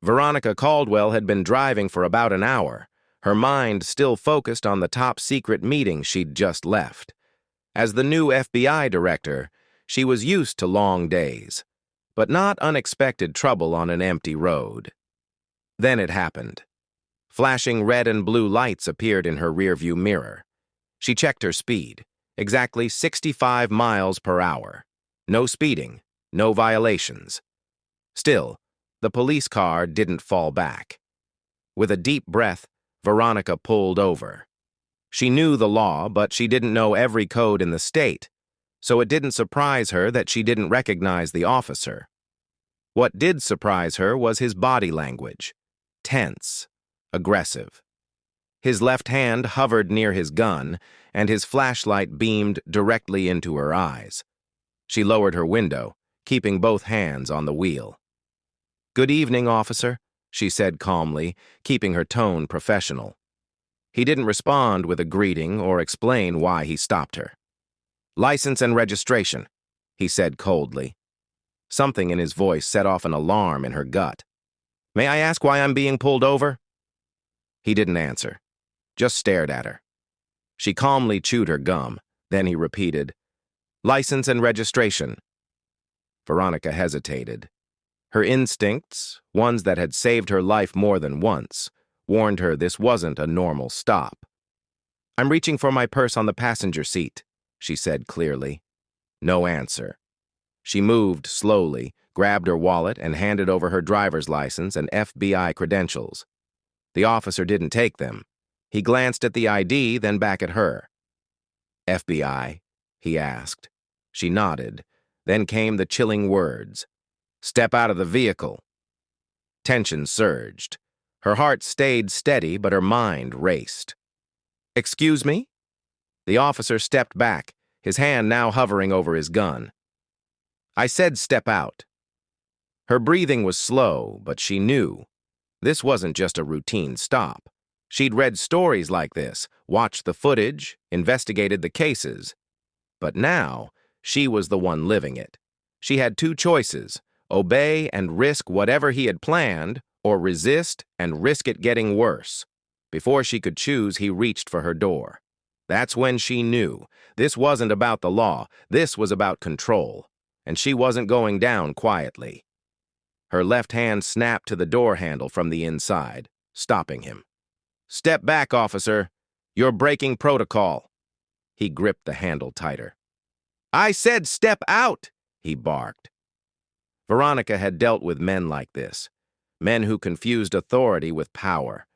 Veronica Caldwell had been driving for about an hour, her mind still focused on the top-secret meeting she'd just left. As the new FBI director, she was used to long days, but not unexpected trouble on an empty road. Then it happened. Flashing red and blue lights appeared in her rearview mirror. She checked her speed, exactly 65 miles per hour. No speeding, no violations. Still, the police car didn't fall back. With a deep breath, Veronica pulled over. She knew the law, but she didn't know every code in the state, so it didn't surprise her that she didn't recognize the officer. What did surprise her was his body language. Tense, aggressive. His left hand hovered near his gun, and his flashlight beamed directly into her eyes. She lowered her window, keeping both hands on the wheel. "Good evening, officer," she said calmly, keeping her tone professional. He didn't respond with a greeting or explain why he stopped her. "License and registration," he said coldly. Something in his voice set off an alarm in her gut. "May I ask why I'm being pulled over?" He didn't answer, just stared at her. She calmly chewed her gum, then he repeated, "License and registration." Veronica hesitated. Her instincts, ones that had saved her life more than once, warned her this wasn't a normal stop. "I'm reaching for my purse on the passenger seat," she said clearly. No answer. She moved slowly, grabbed her wallet, and handed over her driver's license and FBI credentials. The officer didn't take them. He glanced at the ID, then back at her. "FBI?" he asked. She nodded. Then came the chilling words. "Step out of the vehicle." Tension surged. Her heart stayed steady, but her mind raced. "Excuse me?" The officer stepped back, his hand now hovering over his gun. "I said step out." Her breathing was slow, but she knew. This wasn't just a routine stop. She'd read stories like this, watched the footage, investigated the cases. But now, she was the one living it. She had two choices: obey and risk whatever he had planned, or resist and risk it getting worse. Before she could choose, he reached for her door. That's when she knew. This wasn't about the law, this was about control. And she wasn't going down quietly. Her left hand snapped to the door handle from the inside, stopping him. "Step back, officer. You're breaking protocol." He gripped the handle tighter. "I said step out," he barked. Veronica had dealt with men like this, men who confused authority with power.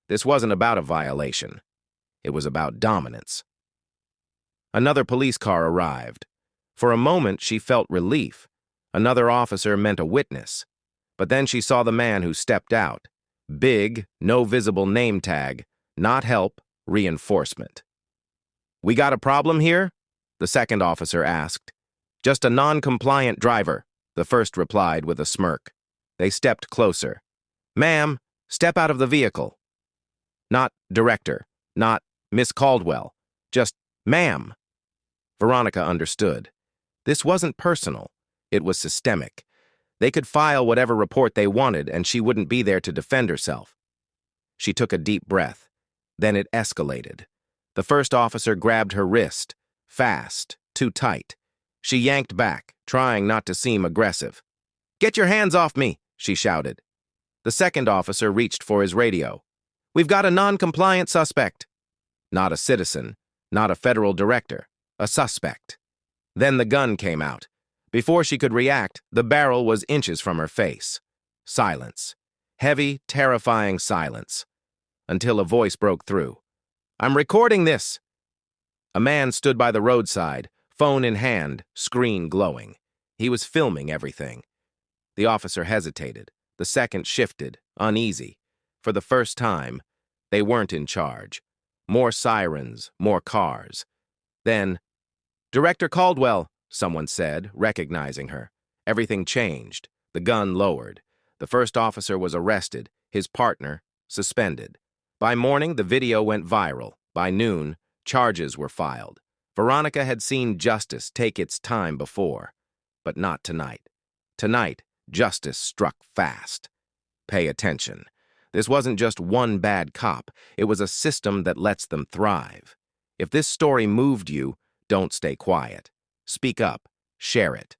This wasn't about a violation. It was about dominance. Another police car arrived. For a moment, she felt relief. Another officer meant a witness. But then she saw the man who stepped out. Big, no visible name tag, not help, reinforcement. "We got a problem here?" the second officer asked. "Just a non-compliant driver," the first replied with a smirk. They stepped closer. "Ma'am, step out of the vehicle." Not director, not Miss Caldwell, just ma'am. Veronica understood. This wasn't personal. It was systemic. They could file whatever report they wanted, and she wouldn't be there to defend herself. She took a deep breath. Then it escalated. The first officer grabbed her wrist. Fast, too tight. She yanked back, trying not to seem aggressive. "Get your hands off me," she shouted. The second officer reached for his radio. "We've got a non-compliant suspect." Not a citizen, not a federal director, a suspect. Then the gun came out. Before she could react, the barrel was inches from her face. Silence. Heavy, terrifying silence. Until a voice broke through. "I'm recording this." A man stood by the roadside, phone in hand, screen glowing. He was filming everything. The officer hesitated. The second shifted, uneasy. For the first time, they weren't in charge. More sirens, more cars. Then, "Director Caldwell," someone said, recognizing her. Everything changed. The gun lowered. The first officer was arrested, his partner suspended. By morning, the video went viral. By noon, charges were filed. Veronica had seen justice take its time before, but not tonight. Tonight, justice struck fast. pay attention. This wasn't just one bad cop, it was a system that lets them thrive. If this story moved you, don't stay quiet. Speak up, share it.